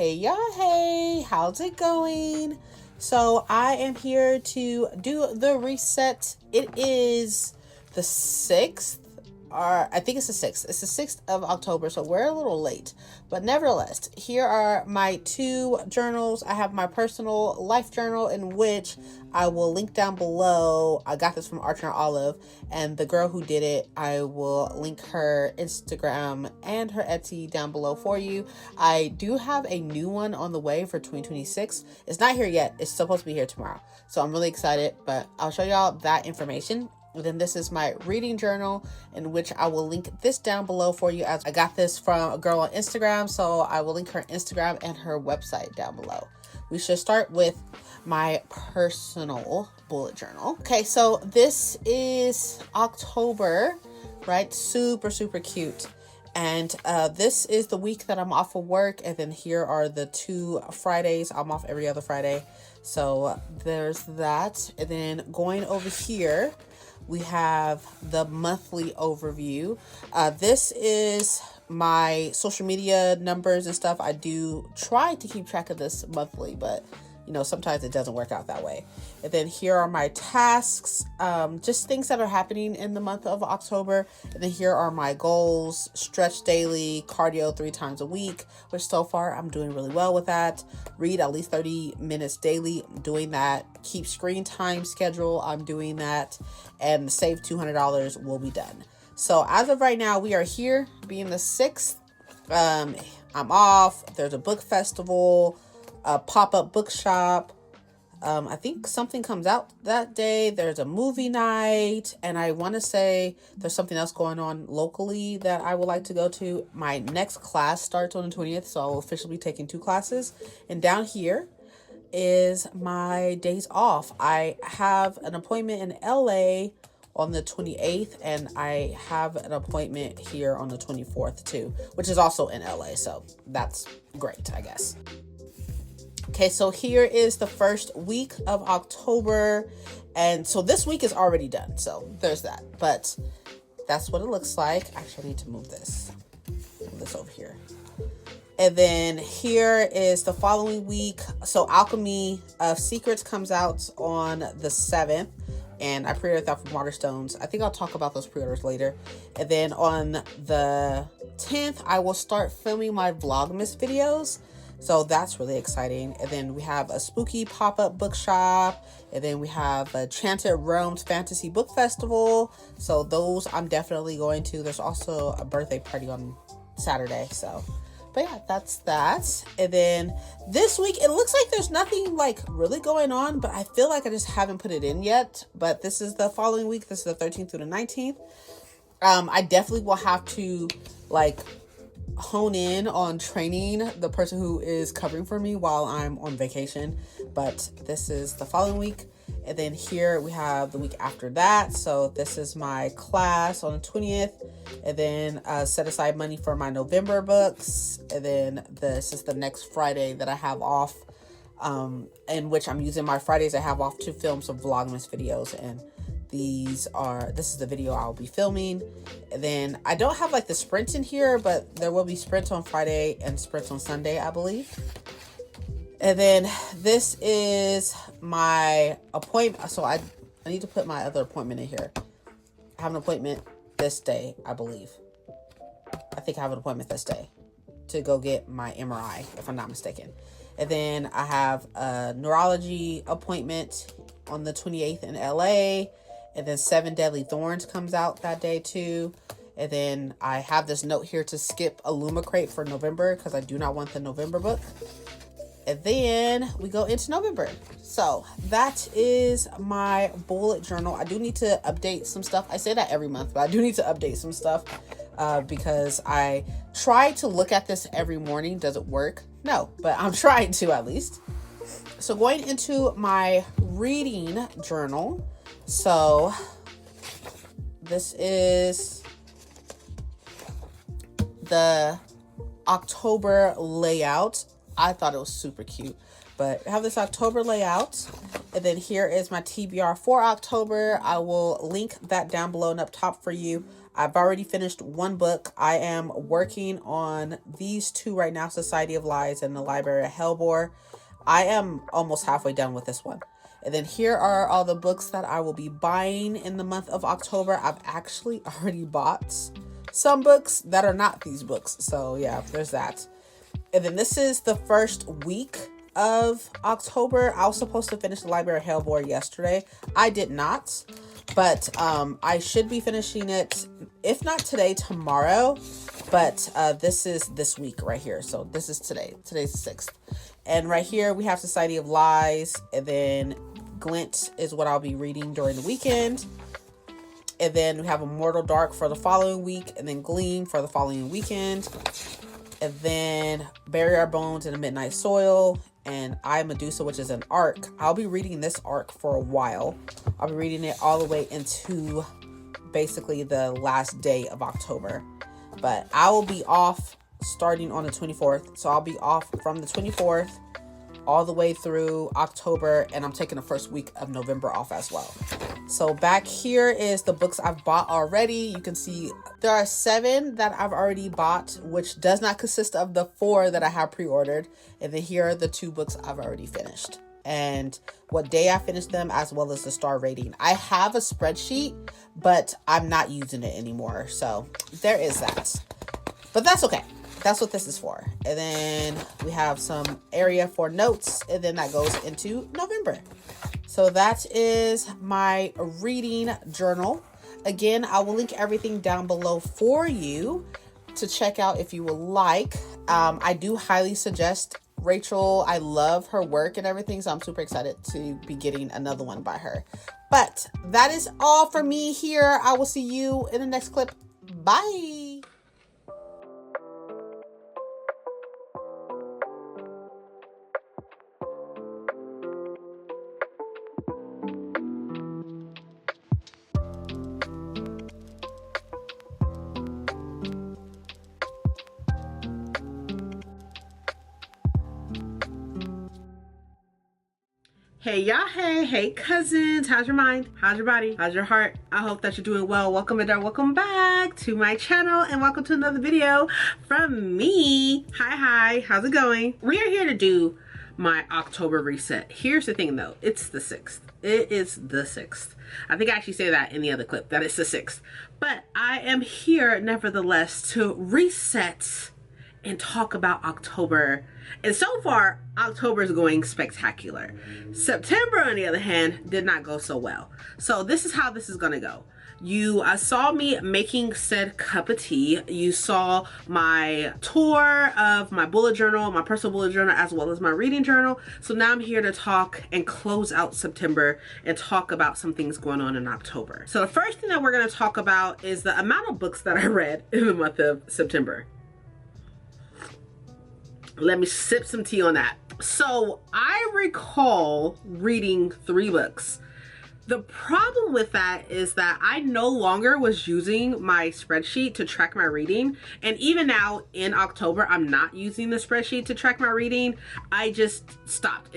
Hey y'all, hey, how's it going? So I am here to do the reset. It is the 6th, or I think it's the 6th. It's the 6th of October, so we're a little late. But nevertheless, here are my 2 journals. I have my personal life journal, in which I will link down below. I got this from Archer and Olive, and the girl who did it, I will link her Instagram and her Etsy down below for you. I do have a new one on the way for 2026. It's not here yet. It's supposed to be here tomorrow. So I'm really excited, but I'll show y'all that information. And then this is my reading journal, in which I will link this down below for you, as I got this from a girl on Instagram. So I will link her Instagram and her website down below. We should start with my personal bullet journal. Okay, so this is October, right? Super cute. And this is the week that I'm off of work. And then here are the 2 Fridays. I'm off every other Friday. So there's that. And then going over here, we have the monthly overview. This is my social media numbers and stuff. I do try to keep track of this monthly, but you know, sometimes it doesn't work out that way. And then here are my tasks, just things that are happening in the month of October. And then here are my goals: stretch daily, cardio 3 times a week, which so far I'm doing really well with that. Read at least 30 minutes daily, I'm doing that. Keep screen time schedule, I'm doing that. And save $200 will be done. So as of right now, we are here, being the 6th. I'm off. There's a book festival, a pop-up bookshop. I think something comes out that day. There's a movie night, and I want to say there's something else going on locally that I would like to go to. My next class starts on the 20th, so I'll officially be taking 2 classes. And down here is my days off. I have an appointment in LA on the 28th, and I have an appointment here on the 24th too, which is also in LA, so that's great, I guess. Okay, so here is the first week of October, and so this week is already done, so there's that. But that's what it looks like. Actually, I need to move this over here. And then here is the following week. So Alchemy of Secrets comes out on the 7th, and I pre-ordered that from Waterstones. I think I'll talk about those pre-orders later. And then on the 10th, I will start filming my Vlogmas videos. So that's really exciting. And then we have a spooky pop-up bookshop. And then we have a Enchanted Realms Fantasy Book Festival. So those I'm definitely going to. There's also a birthday party on Saturday. So, but yeah, that's that. And then this week, it looks like there's nothing like really going on, but I feel like I just haven't put it in yet. But this is the following week. This is the 13th through the 19th. I definitely will have to like hone in on training the person who is covering for me while I'm on vacation. But this is the following week. And then here we have the week after that. So this is my class on the 20th. And then set aside money for my November books. And then this is the next Friday that I have off, in which I'm using my Fridays I have off to film some Vlogmas videos. And this is the video I'll be filming. And then I don't have like the sprints in here, but there will be sprints on Friday and sprints on Sunday, I believe. And then this is my appointment. So I need to put my other appointment in here. I have an appointment this day, I believe. I think I have an appointment this day to go get my MRI, if I'm not mistaken. And then I have a neurology appointment on the 28th in LA. And then 7 Deadly Thorns comes out that day too. And then I have this note here to skip Illuma Crate for November, because I do not want the November book. And then we go into November. So that is my bullet journal. I do need to update some stuff. I say that every month, but I do need to update some stuff because I try to look at this every morning. Does it work? No, but I'm trying to at least. So going into my reading journal. So this is the October layout. I thought it was super cute, but I have this October layout, And then here is my TBR for October. I will link that down below and up top for you. I've already finished one book. I am working on these two right now, Society of Lies and The Library of Hellbore. I am almost halfway done with this one. And then here are all the books that I will be buying in the month of October. I've actually already bought some books that are not these books. So yeah, there's that. And then this is the first week of October. I was supposed to finish The Library of Hellbore yesterday. I did not, but I should be finishing it, if not today, tomorrow. But this is this week right here. So this is today. Today's the 6th. And right here we have Society of Lies, and then Glint is what I'll be reading during the weekend. And then we have Immortal Dark for the following week, and then Gleam for the following weekend. And then Bury Our Bones in the Midnight Soil, and I, Medusa, which is an arc. I'll be reading this arc for a while. I'll be reading it all the way into basically the last day of October. But I will be off starting on the 24th. So I'll be off from the 24th all the way through October, and I'm taking the first week of November off as well. So back here is the books I've bought already. You can see there are 7 that I've already bought, which does not consist of the 4 that I have pre-ordered. And then here are the 2 books I've already finished and what day I finished them, as well as the star rating. I have a spreadsheet, but I'm not using it anymore. So there is that, but that's okay. That's what this is for. And then we have some area for notes, and then that goes into November. So that is my reading journal. Again, I will link everything down below for you to check out if you would like. I do highly suggest Rachel. I love her work and everything, so I'm super excited to be getting another one by her. But that is all for me here. I will see you in the next clip. Bye. Hey y'all, hey cousins, how's your mind? How's your body? How's your heart? I hope that you're doing well. Welcome back to my channel, and welcome to another video from me. Hi, how's it going? We are here to do my October reset. Here's the thing though, it's the 6th. It is the 6th. I think I actually say that in the other clip, that it's the 6th. But I am here nevertheless to reset and talk about October. And so far, October is going spectacular. September, on the other hand, did not go so well. So this is how this is gonna go. You saw me making said cup of tea. You saw my tour of my bullet journal, my personal bullet journal, as well as my reading journal. So now I'm here to talk and close out September and talk about some things going on in October. So the first thing that we're gonna talk about is the amount of books that I read in the month of September. Let me sip some tea on that. So I recall reading 3 books. The problem with that is that I no longer was using my spreadsheet to track my reading. And even now in October, I'm not using the spreadsheet to track my reading. I just stopped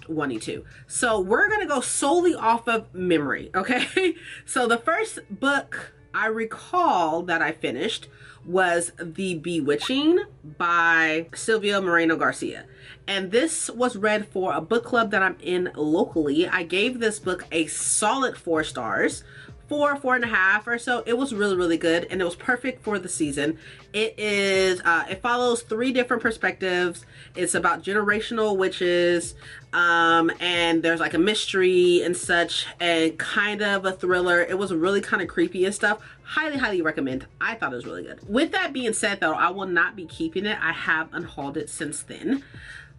wanting to. So we're gonna go solely off of memory, okay? So the first book I recall that I finished was The Bewitching by Silvia Moreno-Garcia. And this was read for a book club that I'm in locally. I gave this book a solid 4 stars, 4.5 or so. It was really good, and it was perfect for the season. It is it follows 3 different perspectives. It's about generational witches, and there's like a mystery and such, and kind of a thriller. It was really kind of creepy and stuff. Highly recommend. I thought it was really good. With that being said though, I will not be keeping it. I have unhauled it since then.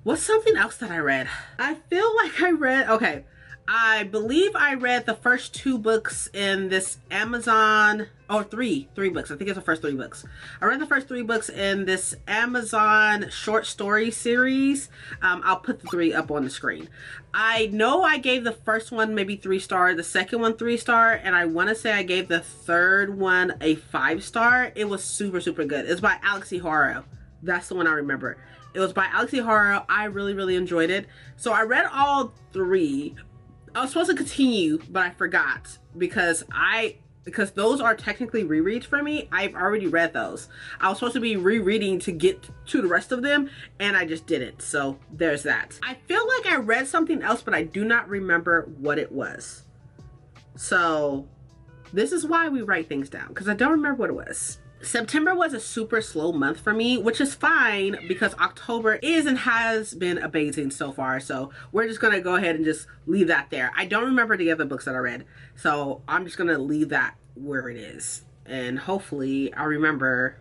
What's something else that I read? I feel like I read, okay, I believe I read the first 2 books in this Amazon, or three books. I think it's the first 3 books. I read the first 3 books in this Amazon short story series. I'll put the 3 up on the screen. I know I gave the first one maybe 3 star, the second one 3 star, and I want to say I gave the third one a 5 star. It was super good. It's by Alix Harrow. That's the one I remember. It was by Alix Harrow. I really enjoyed it. So I read all 3. I was supposed to continue, but I forgot because those are technically rereads for me. I've already read those. I was supposed to be rereading to get to the rest of them, and I just didn't. So there's that. I feel like I read something else, but I do not remember what it was. So this is why we write things down, because I don't remember what it was. September was a super slow month for me, which is fine because October is and has been amazing so far. So we're just gonna go ahead and just leave that there. I don't remember the other books that I read, so I'm just gonna leave that where it is. And hopefully I'll remember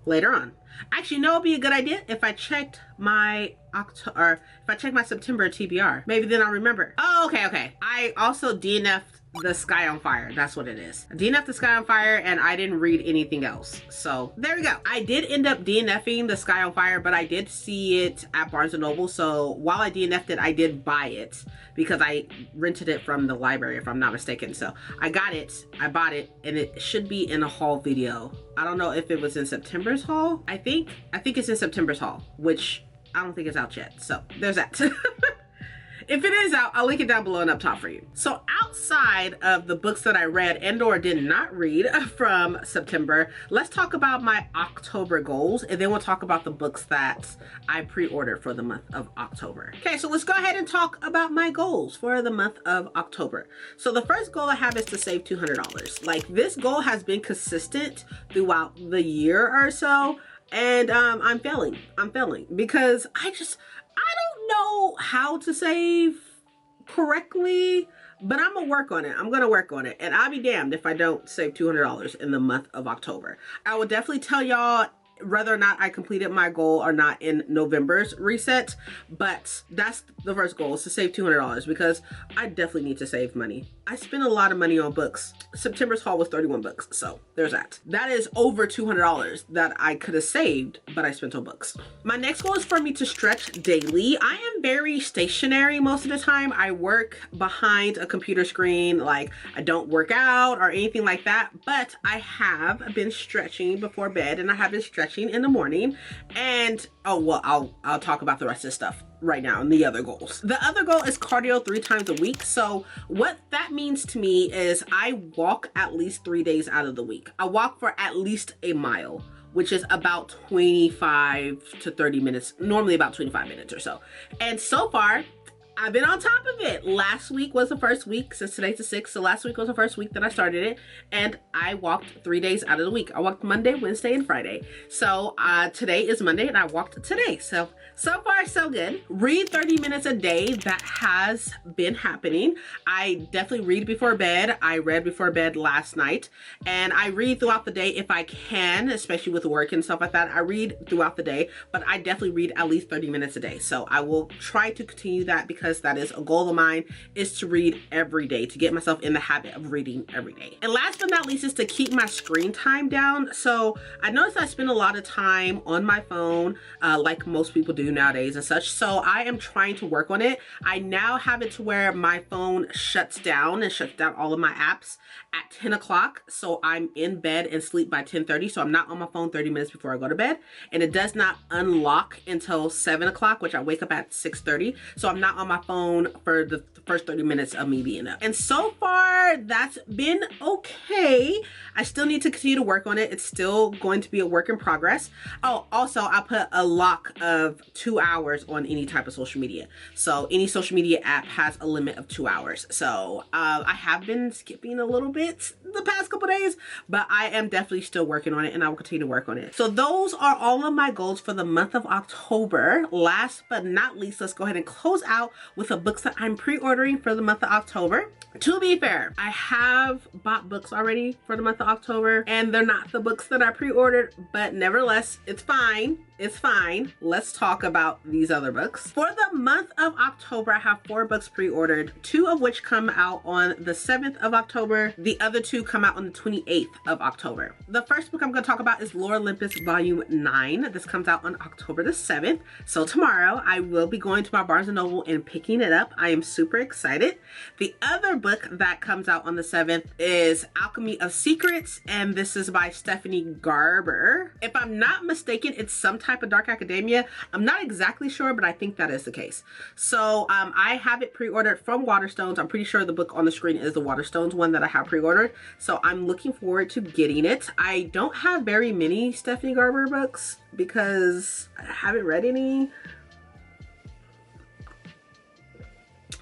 later on. Actually, no, it'd be a good idea if I checked my September TBR. Maybe then I'll remember. Oh, okay. I also DNF'd The Sky on Fire. That's what it is. I DNF'd The Sky on Fire and I didn't read anything else. So there we go. I did end up DNFing The Sky on Fire, but I did see it at Barnes & Noble. So while I DNF'd it, I did buy it because I rented it from the library, if I'm not mistaken. So I got it, I bought it, and it should be in a haul video. I don't know if it was in September's haul. I think it's in September's haul, which I don't think it's out yet. So there's that. If it is out, I'll link it down below and up top for you. So outside of the books that I read and or did not read from September, let's talk about my October goals, and then we'll talk about the books that I pre-ordered for the month of October. Okay, so let's go ahead and talk about my goals for the month of October. So the first goal I have is to save $200. Like, this goal has been consistent throughout the year or so, and I'm failing because I don't know how to save correctly, but I'm gonna work on it. I'm gonna work on it, and I'll be damned if I don't save $200 in the month of October. I will definitely tell y'all whether or not I completed my goal or not in November's reset, but that's the first goal, is to save $200 because I definitely need to save money. I spent a lot of money on books. September's haul was 31 books, so there's that. That is over $200 that I could have saved, but I spent on books. My next goal is for me to stretch daily. I am very stationary most of the time. I work behind a computer screen. Like, I don't work out or anything like that, but I have been stretching before bed, and I have been stretching in the morning. And oh well, I'll talk about the rest of the stuff right now and the other goals. The other goal is cardio 3 times a week. So what that means to me is I walk at least 3 days out of the week. I walk for at least a mile, which is about 25 to 30 minutes, normally about 25 minutes or so. And so far, I've been on top of it. Last week was the first week, since today's the 6th, so last week was the first week that I started it, and I walked 3 days out of the week. I walked Monday, Wednesday, and Friday. So today is Monday, and I walked today. So far, so good. Read 30 minutes a day. That has been happening. I definitely read before bed. I read before bed last night, and I read throughout the day if I can, especially with work and stuff like that. I read throughout the day, but I definitely read at least 30 minutes a day. So I will try to continue that because that is a goal of mine, is to read every day, to get myself in the habit of reading every day. And last but not least is to keep my screen time down. So I noticed I spend a lot of time on my phone, like most people do nowadays and such. So I am trying to work on it. I now have it to where my phone shuts down and shuts down all of my apps at 10 o'clock. So I'm in bed and sleep by 10:30. So I'm not on my phone 30 minutes before I go to bed. And it does not unlock until 7 o'clock, which I wake up at 6:30. So I'm not on my phone for the first 30 minutes of me being up. And so far, that's been okay. I still need to continue to work on it. It's still going to be a work in progress. Oh, also, I put a lock of 2 hours on any type of social media. So any social media app has a limit of 2 hours. So I have been skipping a little bit the past couple days, but I am definitely still working on it, and I will continue to work on it. So those are all of my goals for the month of October. Last but not least, let's go ahead and close out with the books that I'm pre-ordering for the month of October. To be fair, I have bought books already for the month of October, and they're not the books that I pre-ordered, but nevertheless, it's fine. It's fine. Let's talk about these other books. For the month of October, I have 4 books pre-ordered, 2 of which come out on the 7th of October. The other 2 come out on the 28th of October. The first book I'm going to talk about is Lore Olympus Volume 9. This comes out on October the 7th. So tomorrow, I will be going to my Barnes & Noble and picking it up. I am super excited. The other book that comes out on the 7th is Alchemy of Secrets. Secrets, and this is by Stephanie Garber. If I'm not mistaken, it's some type of dark academia. I'm not exactly sure, but I think that is the case. So I have it pre-ordered from Waterstones. I'm pretty sure the book on the screen is the Waterstones one that I have pre-ordered. So I'm looking forward to getting it. I don't have very many Stephanie Garber books because I haven't read any.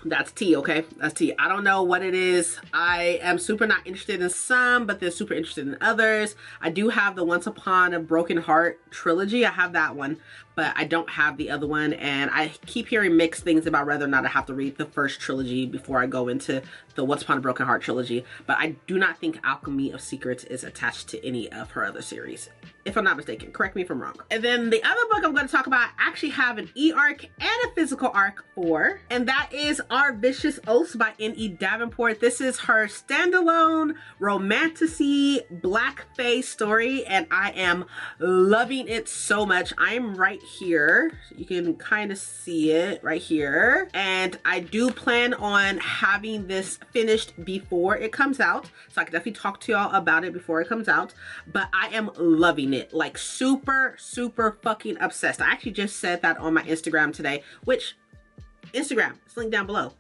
That's tea, okay? That's tea. I don't know what it is. I am super not interested in some, but they're super interested in others. I do have the Once Upon a Broken Heart trilogy. I have that one, but I don't have the other one. And I keep hearing mixed things about whether or not I have to read the first trilogy before I go into the Once Upon a Broken Heart trilogy. But I do not think Alchemy of Secrets is attached to any of her other series, if I'm not mistaken. Correct me if I'm wrong. And then the other book I'm going to talk about, I actually have an e-arc and a physical arc for, and that is Our Vicious Oaths by Nghi Davenport. This is her standalone romantasy black fae story, and I am loving it so much. I'm right here. You can kind of see it right here. And I do plan on having this finished before it comes out, so I can definitely talk to y'all about it before it comes out. But I am loving it, like super fucking obsessed. I actually just said that on my Instagram today, which Instagram is linked down below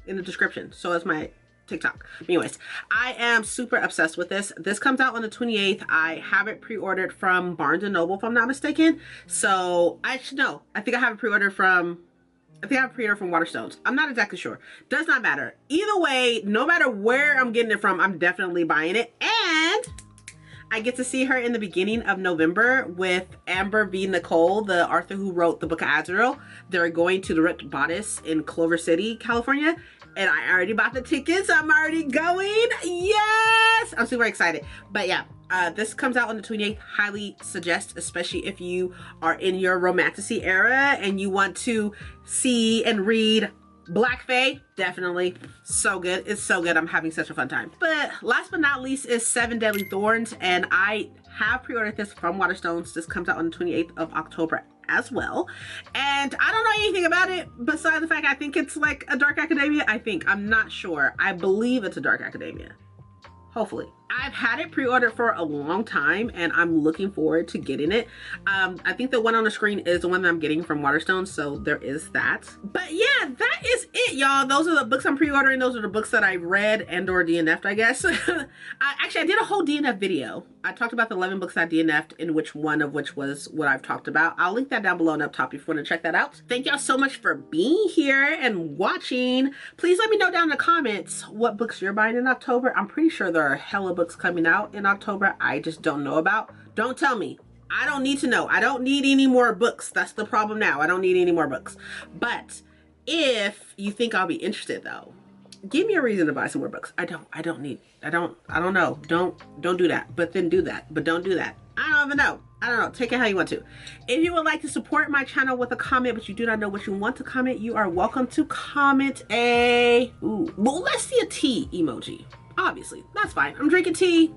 in the description. So is my TikTok. Anyways, I am super obsessed with this. This comes out on the 28th. I have it pre-ordered from Barnes & Noble, if I'm not mistaken. So I should know. I think I have it pre-ordered from Waterstones. I'm not exactly sure. Does not matter. Either way, no matter where I'm getting it from, I'm definitely buying it. And I get to see her in the beginning of November with Amber v. Nicole, the author who wrote the Book of Azrael. They're going to the Ripped Bodice in Clover City, California. And I already bought the tickets. I'm already going. Yes! I'm super excited. But yeah, this comes out on the 28th. Highly suggest, especially if you are in your romantasy era and you want to see and read Black Fae. Definitely. So good. It's so good. I'm having such a fun time. But last but not least is Seven Deadly Thorns, and I have pre-ordered this from Waterstones. This comes out on the 28th of October as well, and I don't know anything about it besides the fact I think it's like a dark academia. I'm not sure. I believe it's a dark academia. Hopefully. I've had it pre-ordered for a long time and I'm looking forward to getting it. I think the one on the screen is the one that I'm getting from Waterstones, so there is that. But yeah, that is it, y'all. Those are the books I'm pre-ordering. Those are the books that I read and or DNF'd, I guess. Actually, I did a whole DNF video. I talked about the 11 books I DNF'd, in which one of which was what I've talked about. I'll link that down below and up top if you want to check that out. Thank y'all so much for being here and watching. Please let me know down in the comments what books you're buying in October. I'm pretty sure there are hella books coming out in October I just don't know about. Don't tell me. I don't need to know. I don't need any more books. That's the problem now. I don't need any more books. But if you think I'll be interested though, give me a reason to buy some more books. I don't know. Don't do that. But then do that. But don't do that. I don't even know. I don't know. Take it how you want to. If you would like to support my channel with a comment, but you do not know what you want to comment, you are welcome to comment well, let's see a tea emoji. Obviously, that's fine. I'm drinking tea,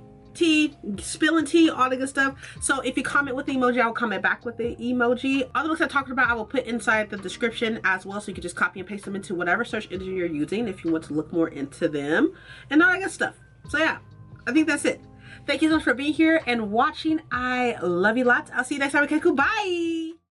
spilling tea, all the good stuff. So if you comment with the emoji, I'll comment back with the emoji. Other books I talked about, I will put inside the description as well, so you can just copy and paste them into whatever search engine you're using if you want to look more into them and all that good stuff. So yeah, I think that's it. Thank you so much for being here and watching. I love you lots. I'll see you next time. Okay, cool. Bye.